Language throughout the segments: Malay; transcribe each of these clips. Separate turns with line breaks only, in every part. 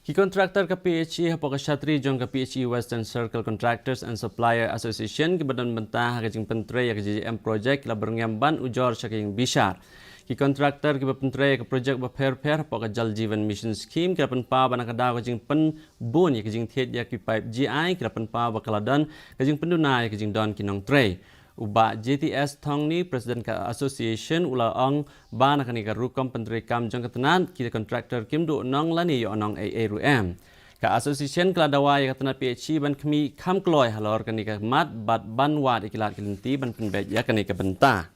Ki kontraktor ke PHE hapok Shatri jong ke PHE Western Circle Contractors and Supplier Association ki badan bentah ke jing pentre ke JJM project la berngamban ujor saking bishar. Ki kontraktor ki pentre ke project ba pher hapok Jal Jeevan Mission Scheme ki pen pa bana kada ke jing pen bun ke jing thiet ya ki pipe GI ki pen pa ba kaladan ke jing penduna ke jing don kinong tray. Uba JTS thong ni Presiden ka Association ula ong ba nak ni ka rukom penteri kam jong ketenan kita kontraktor kim du nong lani yo nong ARUM ka Association kala dawa ya ketenan PHC ban kami kam kloy halor kan ni ka mat bat ban wa ikilat kilinti ban penbet ya kan ni ka benta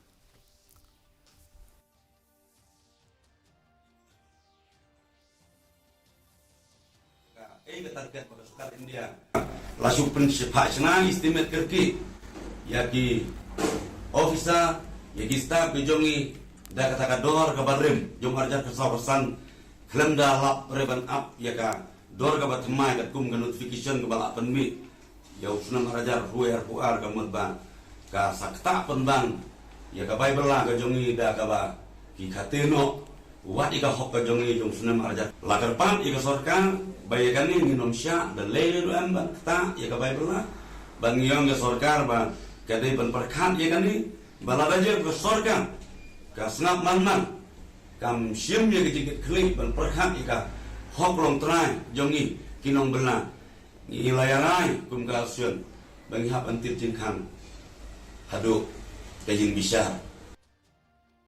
target pada India langsung pensipak senang istimewa kerki yaki officer yaki staff bijongi da kata dor ka barrim jom arja kesawasan klem da lap reban up yaka dor ka batmai ka kum ka notification ka bala penmi ya usna marajar ruer puar ka mudba ka sakta penbang yaka bible la ka jongi da ka ba ki khateno wat ika hok ka jongi jom usna marajar lagar pan ika sorkan bayakan ni Indonesia dan lele amba ta yaka bible la bangyong ka sorkar ba kadai ban perkhan ye kan ni balaraja ke sorga ka snap man kam sim ye ke klik ban perkhan ika hok long trai jongi kinong bela ni layanai kum ka sion bang hap antir jin khan hadu kajing bisa